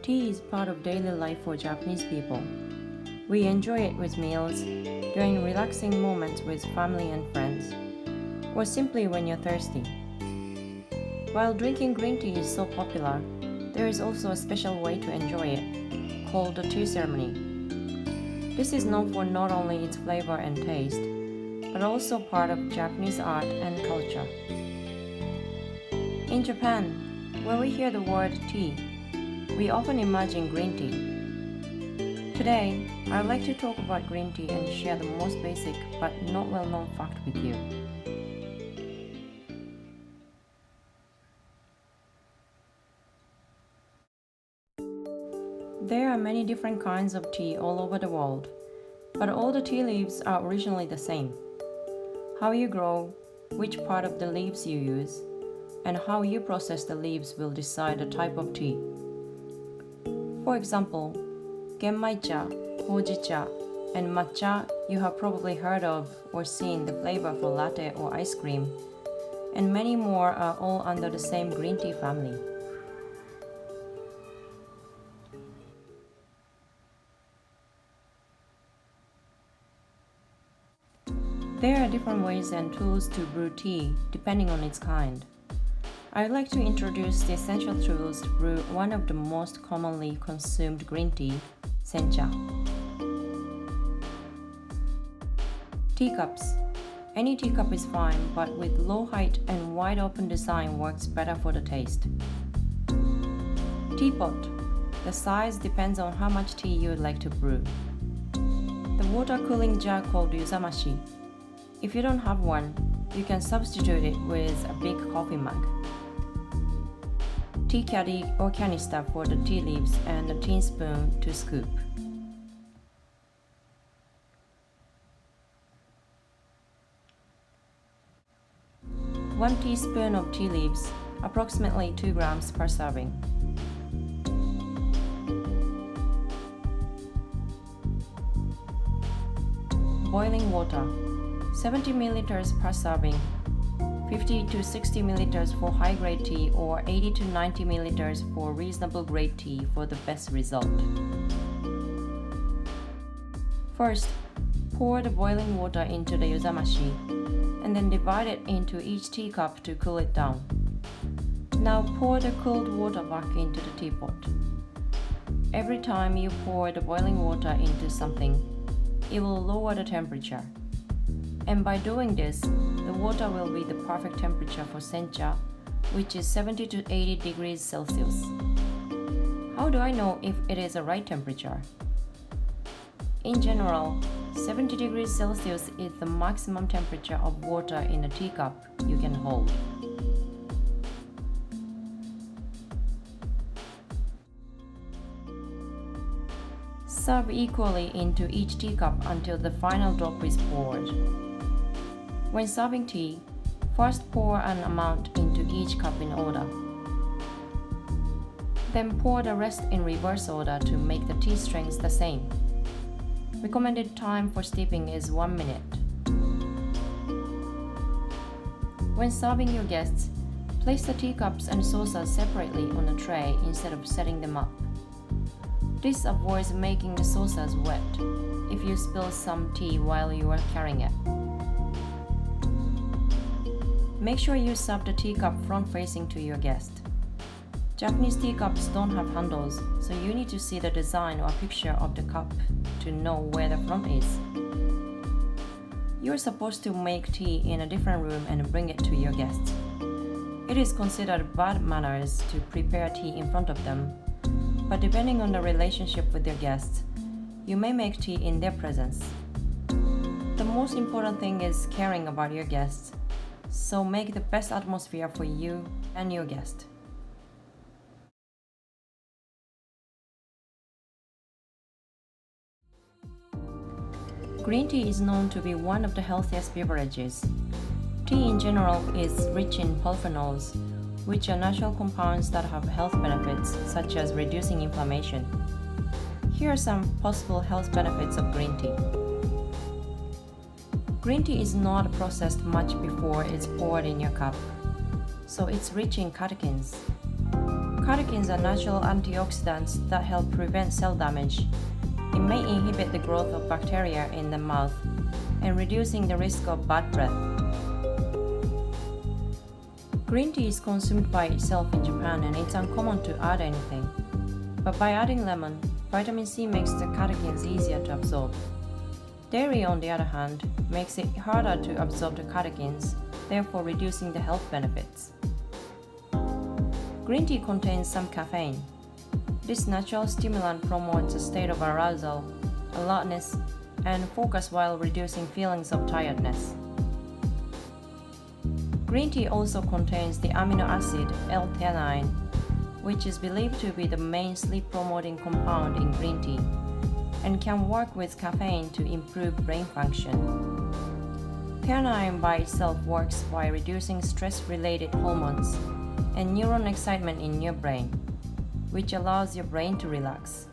Tea is part of daily life for Japanese people. We enjoy it with meals, during relaxing moments with family and friends, or simply when you're thirsty. While drinking green tea is so popular, there is also a special way to enjoy it, called the tea ceremony. This is known for not only its flavor and taste, but also part of Japanese art and culture. In Japan, when we hear the word tea, we often imagine green tea. Today, I'd like to talk about green tea and share the most basic but not well-known fact with you. There are many different kinds of tea all over the world, but all the tea leaves are originally the same. How you grow, which part of the leaves you use, and how you process the leaves will decide the type of tea. For example, genmaicha, hojicha, and matcha you have probably heard of or seen the flavor for latte or ice cream, and many more are all under the same green tea family. There are different ways and tools to brew tea depending on its kind. I'd like to introduce the essential tools to brew one of the most commonly consumed green tea, sencha. Teacups. Any teacup is fine, but with low height and wide open design works better for the taste. Teapot. The size depends on how much tea you would like to brew. The water cooling jar called yuzamashi. If you don't have one, you can substitute it with a big coffee mug. Tea caddy or canister for the tea leaves and a tin spoon to scoop. One teaspoon of tea leaves, approximately 2 grams per serving. Boiling water, 70 milliliters per serving, 50 to 60 milliliters for high-grade tea or 80 to 90 milliliters for reasonable grade tea for the best result. First, pour the boiling water into the yuzamashi and then divide it into each teacup to cool it down. Now pour the cooled water back into the teapot. Every time you pour the boiling water into something, it will lower the temperature. And by doing this, the water will be the perfect temperature for sencha, which is 70 to 80 degrees Celsius. How do I know if it is the right temperature? In general, 70 degrees Celsius is the maximum temperature of water in a teacup you can hold. Serve equally into each teacup until the final drop is poured. When serving tea, first pour an amount into each cup in order. Then pour the rest in reverse order to make the tea strengths the same. Recommended time for steeping is 1 minute. When serving your guests, place the teacups and saucers separately on a tray instead of setting them up. This avoids making the saucers wet if you spill some tea while you are carrying it. Make sure you serve the teacup front-facing to your guest. Japanese teacups don't have handles, so you need to see the design or picture of the cup to know where the front is. You're supposed to make tea in a different room and bring it to your guests. It is considered bad manners to prepare tea in front of them, but depending on the relationship with your guests, you may make tea in their presence. The most important thing is caring about your guests, so make the best atmosphere for you and your guest. Green tea is known to be one of the healthiest beverages. Tea in general is rich in polyphenols, which are natural compounds that have health benefits such as reducing inflammation. Here are some possible health benefits of green tea. Green tea is not processed much before it's poured in your cup, so it's rich in catechins. Catechins are natural antioxidants that help prevent cell damage. It may inhibit the growth of bacteria in the mouth and reducing the risk of bad breath. Green tea is consumed by itself in Japan and it's uncommon to add anything. But by adding lemon, vitamin C makes the catechins easier to absorb. Dairy, on the other hand, makes it harder to absorb the catechins, therefore reducing the health benefits. Green tea contains some caffeine. This natural stimulant promotes a state of arousal, alertness, and focus while reducing feelings of tiredness. Green tea also contains the amino acid L-theanine, which is believed to be the main sleep-promoting compound in green tea, and can work with caffeine to improve brain function. Theanine by itself works by reducing stress-related hormones and neuron excitement in your brain, which allows your brain to relax.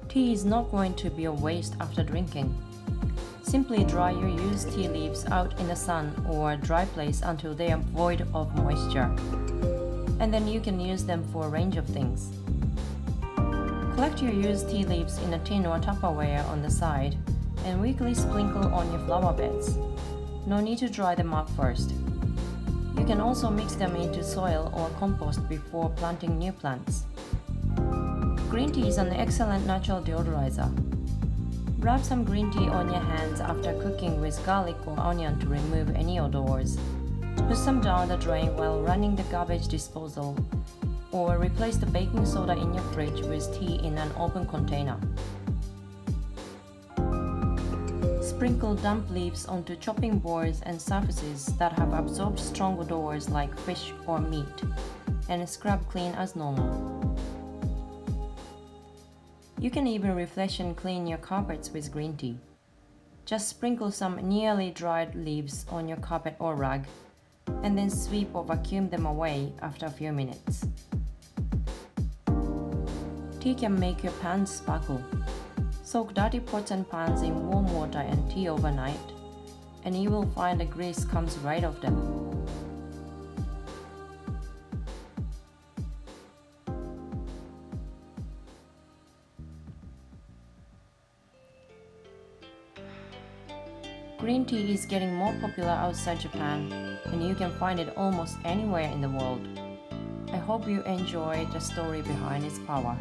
Tea is not going to be a waste after drinking. Simply dry your used tea leaves out in the sun or a dry place until they are void of moisture, and then you can use them for a range of things. Collect your used tea leaves in a tin or Tupperware on the side and weekly sprinkle on your flower beds. No need to dry them up first. You can also mix them into soil or compost before planting new plants. Green tea is an excellent natural deodorizer. Rub some green tea on your hands after cooking with garlic or onion to remove any odors. Put some down the drain while running the garbage disposal, or replace the baking soda in your fridge with tea in an open container. Sprinkle damp leaves onto chopping boards and surfaces that have absorbed strong odors like fish or meat, and scrub clean as normal. You can even refresh and clean your carpets with green tea. Just sprinkle some nearly dried leaves on your carpet or rug, and then sweep or vacuum them away after a few minutes. Tea can make your pans sparkle. Soak dirty pots and pans in warm water and tea overnight, and you will find the grease comes right off them. Green tea is getting more popular outside Japan, and you can find it almost anywhere in the world. I hope you enjoyed the story behind its power.